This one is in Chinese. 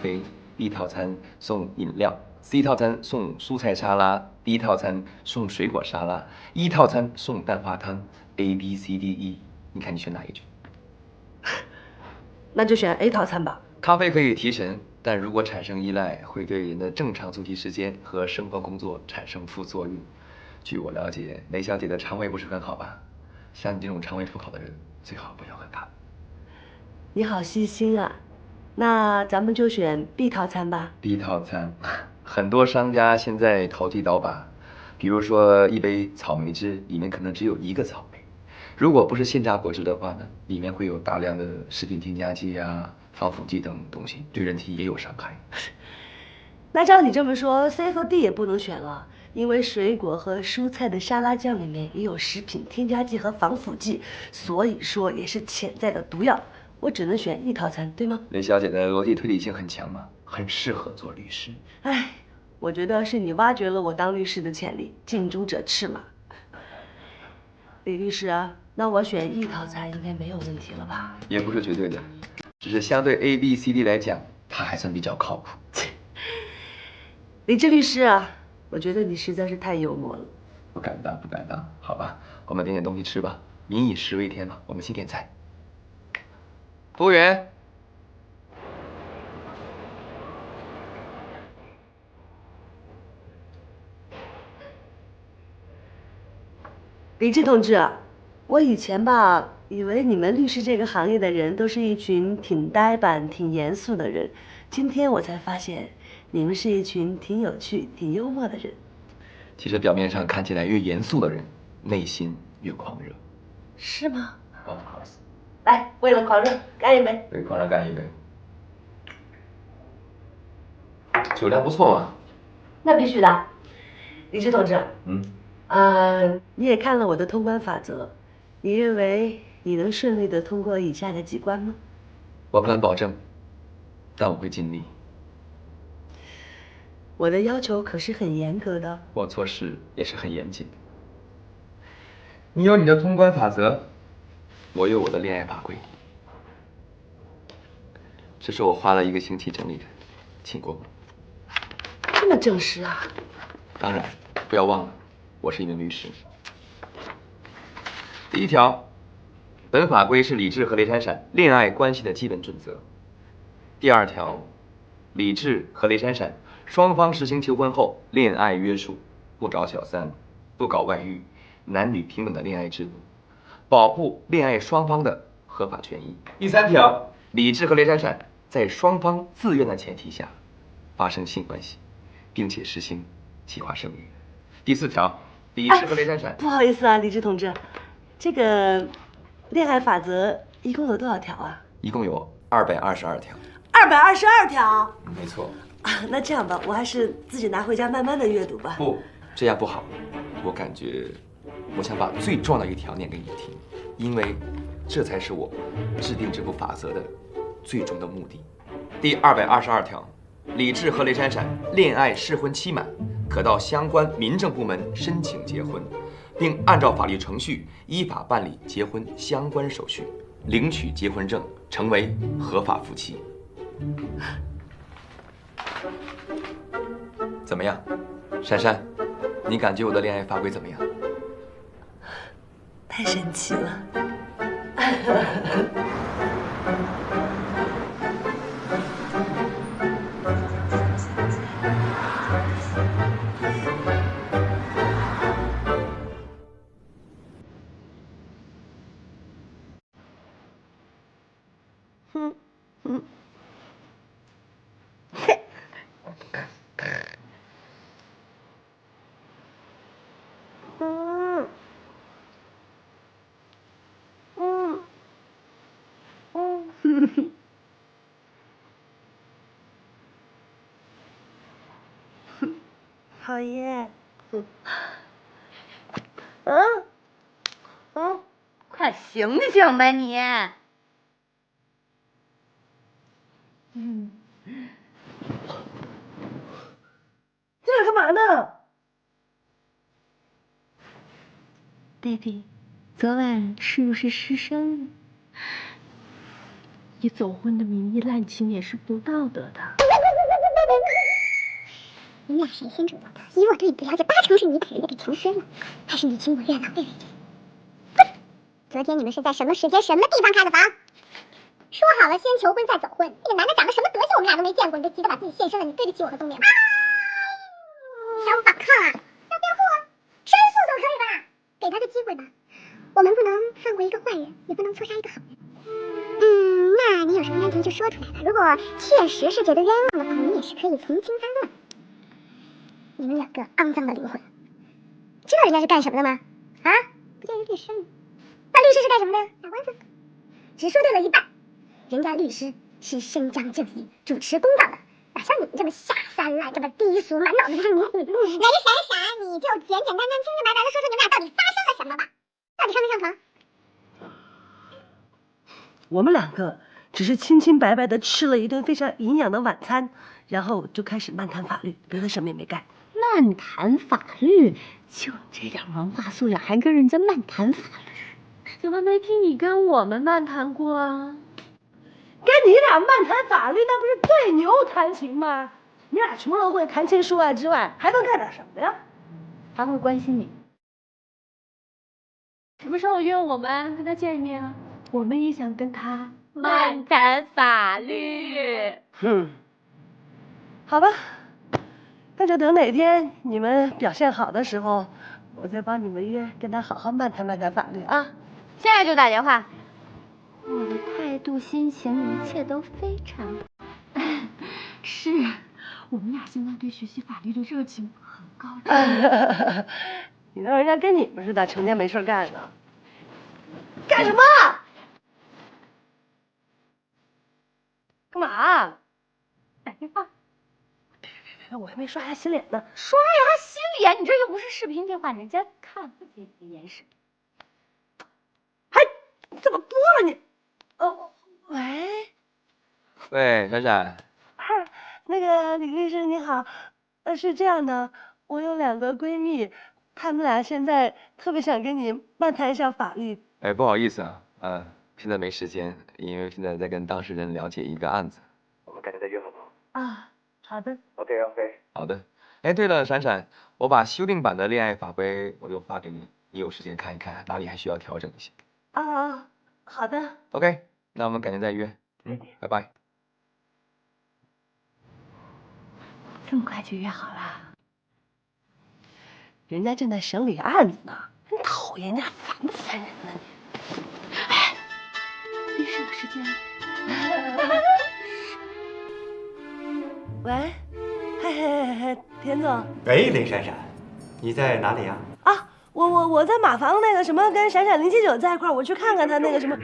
啡，B 套餐送饮料，C 套餐送蔬菜沙拉，D 套餐送水果沙拉，E 套餐送蛋花汤，ABCDE，你看你选哪一句？那就选 A 套餐吧。咖啡可以提神，但如果产生依赖，会对人的正常作息时间和生活工作产生副作用。据我了解，雷小姐的肠胃不是很好吧？像你这种肠胃不好的人，最好不要喝咖。你好细心啊，那咱们就选 B 套餐吧。B 套餐，很多商家现在投机倒把，比如说一杯草莓汁里面可能只有1个草莓，如果不是现榨果汁的话呢，里面会有大量的食品添加剂啊、防腐剂等东西，对人体也有伤害。那照你这么说 ，C 和 D 也不能选了，因为水果和蔬菜的沙拉酱里面也有食品添加剂和防腐剂，所以说也是潜在的毒药。我只能选 E 套餐，对吗？雷小姐的逻辑推理性很强嘛，很适合做律师。哎，我觉得是你挖掘了我当律师的潜力，近朱者赤嘛。李律师啊，那我选 E 套餐应该没有问题了吧？也不是绝对的，只是相对 A、B、C、D 来讲，它还算比较靠谱。李志律师啊，我觉得你实在是太幽默了。不敢当，不敢当。好吧，我们点点东西吃吧。民以食为天嘛，我们先点菜。服务员，李志同志，我以前吧，以为你们律师这个行业的人都是一群挺呆板、挺严肃的人，今天我才发现，你们是一群挺有趣、挺幽默的人。其实表面上看起来越严肃的人，内心越狂热。是吗？哦，好死。来，为了狂热，干一杯。对，狂热干一杯。酒量不错嘛。那必须的。李志同志，嗯，你也看了我的通关法则，你认为你能顺利的通过以下的几关吗？我不敢保证，但我会尽力。我的要求可是很严格的。我做事也是很严谨的。你有你的通关法则，我有我的恋爱法规。这是我花了1个星期整理的，请过吗？这么正式啊！当然，不要忘了，我是一名律师。第1条，本法规是李志和雷闪闪恋爱关系的基本准则。第2条，李志和雷闪闪双方实行求婚后恋爱约束，不找小三，不搞外遇，男女平等的恋爱制度，保护恋爱双方的合法权益。第3条，李志和雷闪闪在双方自愿的前提下发生性关系，并且实行计划生育。第4条，李志和雷闪闪，不好意思啊，李志同志，这个恋爱法则一共有多少条啊？一共有222条。222条。没错。那这样吧，我还是自己拿回家慢慢的阅读吧。不，这样不好。我感觉，我想把最重要的1条念给你听，因为这才是我制定这部法则的最终的目的。第222条，李志和雷闪闪恋爱适婚期满，可到相关民政部门申请结婚，并按照法律程序依法办理结婚相关手续，领取结婚证，成为合法夫妻。怎么样，珊珊？你感觉我的恋爱法规怎么样？太神奇了。讨厌。快醒醒吧你！这俩干嘛呢？弟弟，昨晚是不是失声了？以走婚的名义滥情也是不道德的。你们俩谁先知道的？以我对你的了解，80%是你把人家给强奸了，还是你情我愿了？对。昨天你们是在什么时间、什么地方开的房？说好了先求婚再走婚，那个男的长得什么德行，我们俩都没见过，你就急着把自己献身了，你对得起我和冬眠吗？想反抗啊？要辩护啊？申诉总可以吧？给他个机会吧。我们不能放过一个坏人，也不能错杀一个好人。那你有什么问题就说出来吧。如果确实是觉得冤枉的话，你也是可以从轻发落。你们两个肮脏的灵魂，知道人家是干什么的吗？啊？不见人律师吗？那律师是干什么的？打官司。只说对了一半。人家律师是伸张正义、主持公道的，哪像你们这么下三滥、这么低俗、满脑子就是你死路。哪个闪闪，你就简简单单、清清白白的说说你们俩到底发生了什么吧？到底上没上床？我们两个只是清清白白的吃了一顿非常营养的晚餐，然后就开始漫谈法律，别的什么也没干。漫谈法律，就这点文化素养，还跟人家漫谈法律？怎么没听你跟我们漫谈过啊？跟你俩漫谈法律，那不是对牛弹琴吗？你俩除了会谈情说爱之外，还能干点什么呀？还会关心你。什么时候约我们跟他见一面啊？我们也想跟他漫谈法律。好吧，那就等哪天你们表现好的时候，我再帮你们约，跟他好好漫谈漫谈法律啊。现在就打电话。我的态度、心情，一切都非常。是，我们俩现在对学习法律的热情很高涨。你当人家跟你们似的，成天没事干呢。干什么？干嘛？打电话。别，我还没刷牙洗脸呢。刷牙洗脸，你这又不是视频电话，人家看不见你眼神。还怎么播了你？哦，喂。喂，闪闪。那个李律师你好，是这样的，我有2个闺蜜，她们俩现在特别想跟你漫谈一下法律。哎，不好意思啊，现在没时间，因为现在在跟当事人了解一个案子。我们改天再约好不好？啊，好的。OK。好的。哎，对了，闪闪，我把修订版的恋爱法规我又发给你，你有时间看一看，哪里还需要调整一些。啊，好的。OK，那我们改天再约。拜拜。这么快就约好了？人家正在审理案子呢，真讨厌，人家烦不烦人呢？哎，律师有时间。喂，嘿，田总。喂，林闪闪，你在哪里呀？啊，我在马房那个什么，跟闪闪079在一块儿，我去看看他那个什么。